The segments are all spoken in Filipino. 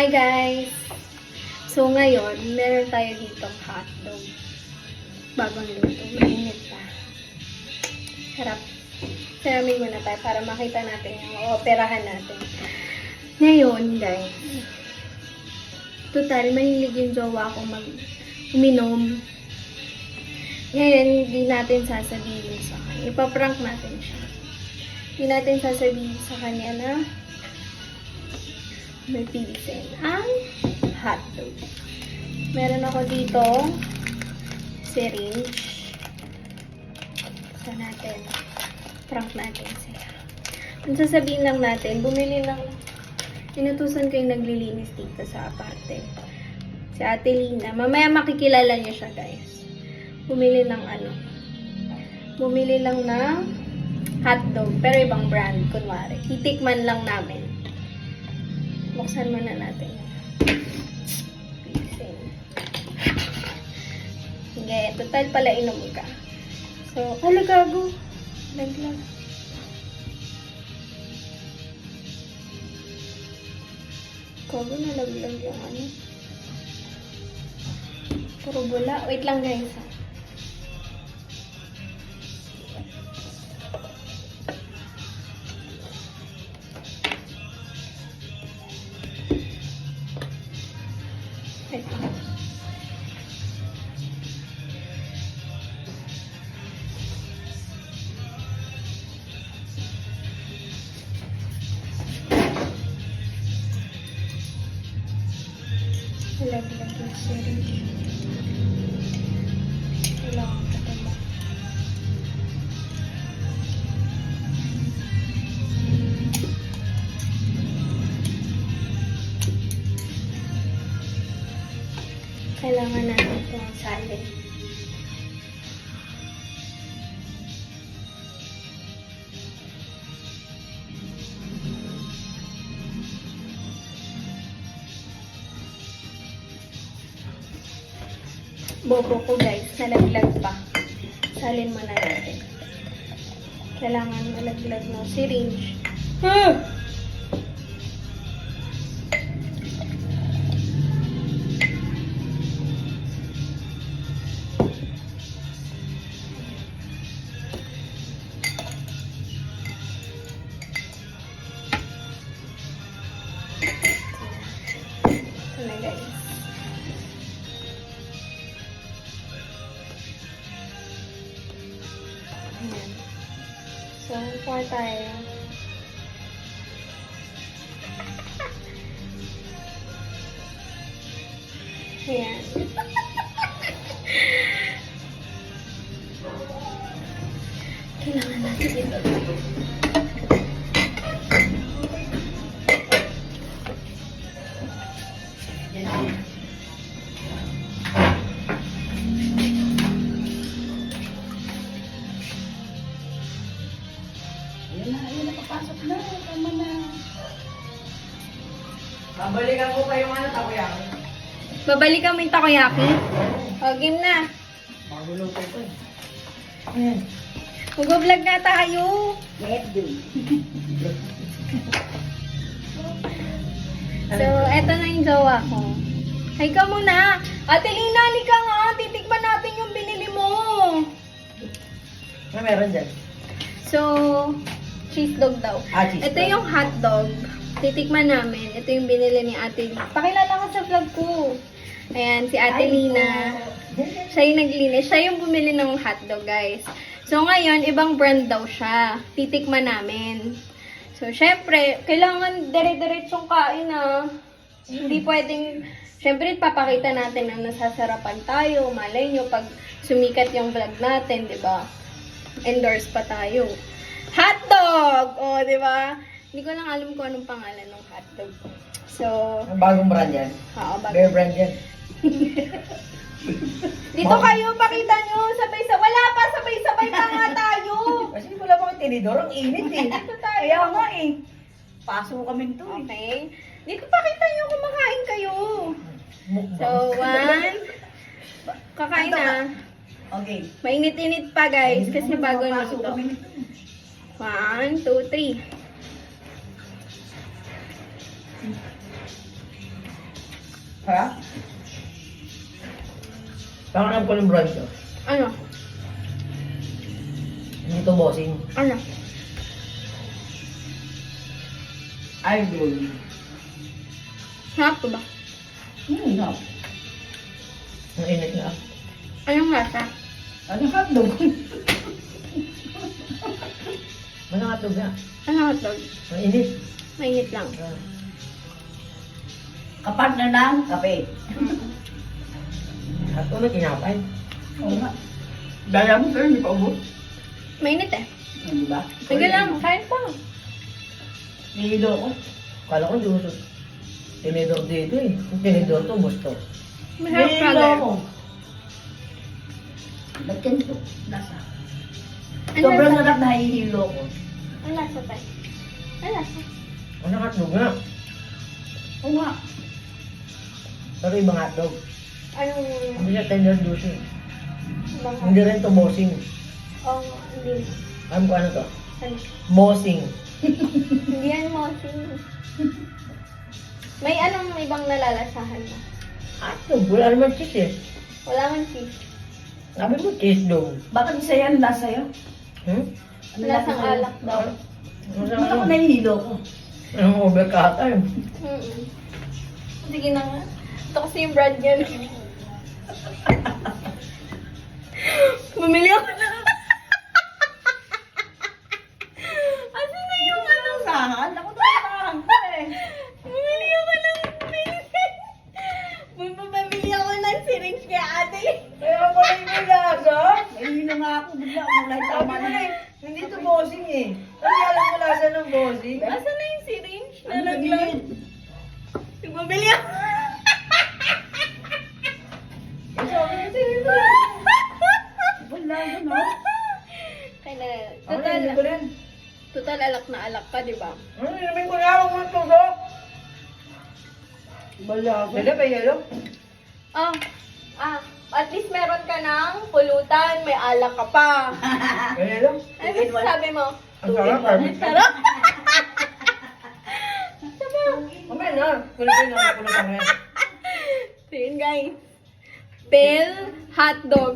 Hi guys! So ngayon, meron tayo ditong hotdog. Bagong luto. Mainit pa. Harap. Saramin muna tayo para makita natin yung operahan natin. Ngayon guys, total, mahilig yung jowa ko uminom. Ngayon, hindi natin sasabihin sa kanya. Ipaprank natin siya. Hindi natin sasabihin sa kanya na may pilisin ang hotdog. Meron ako dito syringe. So natin, prank natin siya. Ang sasabihin lang natin, bumili ng, inutusan ko yung naglilinis dito sa aparte. Si Ate Lina. Mamaya makikilala niyo siya guys. Bumili ng bumili lang ng hotdog, pero ibang brand, kunwari. Titikman lang namin. Buksan muna natin. Pisin. Sige, total pala inom ka. So, gago. Laglag. Gago, nalaglag yung puro bula. Wait lang guys. Laglag yung syringe. Kailangan ko ito mo. Kailangan natin itong salin. Bobo ko guys, nalaglag pa. Salin muna natin. Kailangan malaglag ng syringe. Ito na guys. Ayan. So, kuha tayo. Ayan. Kailangan natin ito. Ayun na, papasok na. Tama na. Babalikan ko pa yung takoyaki. Babalikan mo yung takoyaki? O, game na. Magluluto ko eh. Ayan. Mag-vlog na tayo. Let's do. So, eto na yung jowa ko. Hay ka muna. Ate Lina, halika nga. Titikman natin yung binili mo. Ano meron dyan? So, cheese dog daw. Cheese Ito dog. yung hot dog. Titikman namin. Ito yung binili ni Ate Lina. Pakilala ka sa vlog ko. Ayan, si Ate Lina. Siya yung naglinis. Siya yung bumili ng hotdog, guys. So, ngayon, ibang brand daw siya. Titikman namin. So, syempre, kailangan dire-diretsong kain na. Hindi pwedeng, syempre, papakita natin na nasasarapan tayo. Malay nyo, pag sumikat yung vlog natin, di ba? Endorse pa tayo. Hotdog! O, di ba? Hindi ko lang alam kung anong pangalan ng hotdog. So, Ang bagong brand yan? oo, Bear brand yan. dito kayo, pakita nyo, sabay-sabay. Wala pa, sabay-sabay pa nga tayo. Kasi wala pa kang tinidor. Ang init eh. Dito tayo. Kaya nga eh. Paso kami to eh. Okay. Dito pakita nyo, kumakain kayo. So, kakain na. Okay. Mainit-init pa guys, kasi bago Paso nito. kami nito. 1, 2, 3. Ha? Parang alam ko ng brand ko. Ano? Hindi to bossing. Ano? Idol. Sarap ko ba? No. Ang init na. Anong lasa? Ano hotdog? Manangatog na. Ano hotdog? Ang init. Mainit lang. Kapartner ng kape. At may kinapay. Oo nga. Daya mo pero hindi pa ubos. Mainit eh. Di ba? Sige lang, kain pa. Nilido ko. Kala ko hindi usot. Tinidor dito eh. Kung tinidor to, ubos to. Masarap Nilido brother. ko. Ba't ganito? Lasa. Ano Sobrang lasa? sarap na hihilo ko. Ano lasa tayo? Ano lasa? Ang hotdog nga. Oo nga. Pero ibang hotdog. Anong... Hindi siya tender juicy. Bang... Hindi rin to bossing. Oh, hindi. Alam ko ano to? Ano? Bossing. Hindi yan mousing. May anong ibang nalalasahan mo? Hotdog. Wala naman cheese eh. Wala man cheese. Sabi mo cheese dog. Bakit isa yan lasa yun? Hmm? Ano Lasang sa'yo? alak daw. Ba't ako nahihilo ko? Anong overcut ay? Sige na nga. Ito kasi yung brand yan. Bumili ako na. Asan na yung ano? Saan? Ako talagang ko eh. Bumili ako ng Bumili ako ng syringe kay ate. Kaya pala yung lasa. Nahihilo nga ako. Bigla mulay Sabi tama ko na. eh, hindi to bossing eh. Kasi alam ko lasa ng bossing. Asan na yung syringe? Ano Nalaglag. sabihin? Bumili ako. Wala ko no? Kaya na, Ako na, hindi ko rin. total alak na alak ka, di ba? Inumin ko na, huwag mo tusok. Wala ko. Dala, may yelo. Oh, at least meron ka ng pulutan, may alak ka pa. May yelo. Ano ba sabi mo? Ang sarap, Armin. Sarap? Mamaya na, kulitin na, kulitin na. So yun guys. Bell hotdog.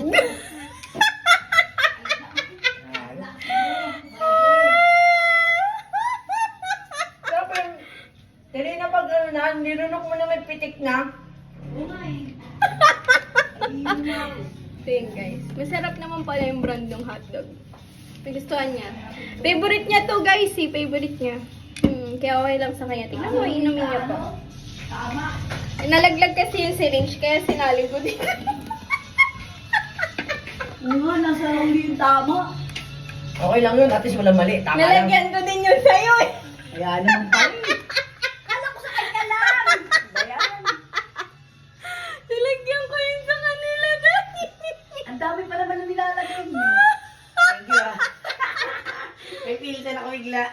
Dapat, tili na pag ano na, nilunok mo na may pitik na. So yun guys. Masarap naman pala yung brand ng hotdog. Nagustuhan niya. Favorite niya to guys eh. Favorite niya. Kaya okay lang sa kanya. Tingnan mo, inumin niya pa. Nalaglag kasi yung syringe, kaya sinali ko din. Oo nga, nasa huli yung tama. Okay lang yun, at least wala mali. Tama lang. Nalagyan ko din yun sa'yo eh. Kaya naman pala eh. Kala ko sa kanya lang. Bayan. Nalagyan ko yun sa kanila dati. Ang dami pala ba na nilalagay mo? Thank you ah. May filter ako bigla.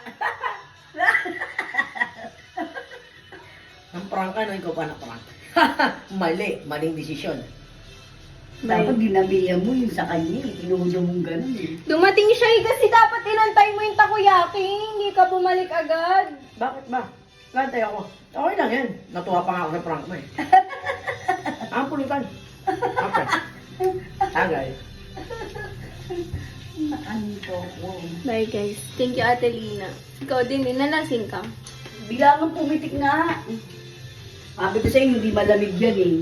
Ang prank ka, no? Ikaw pa na prank. Mali, maling desisyon. Dapat ginabihan mo yung sa kanya eh. Inuudo mong ganun eh. Dumating siya eh, kasi dapat inantay mo yung takoyaki. Hindi ka bumalik agad. Bakit ba? Kantay ako. Okay lang yan. Natuwa pa nga ako sa prank mo eh. Ang pulutan. Okay. Tagay. Ano po ako? Bye guys. Thank you Ate Lina. Ikaw din, nalasing ka. Bigla kang pumitik nga. Sabi ko sa'yo, hindi malamig yan eh.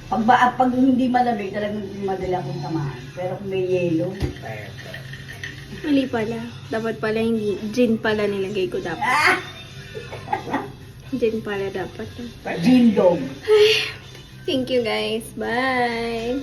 Pag hindi malamig, talagang madali akong tamaan. Pero kung may yelo, Mali pala. Dapat pala hindi. Gin pala nilagay ko dapat. Gin pala dapat. gin dog. Thank you guys. Bye.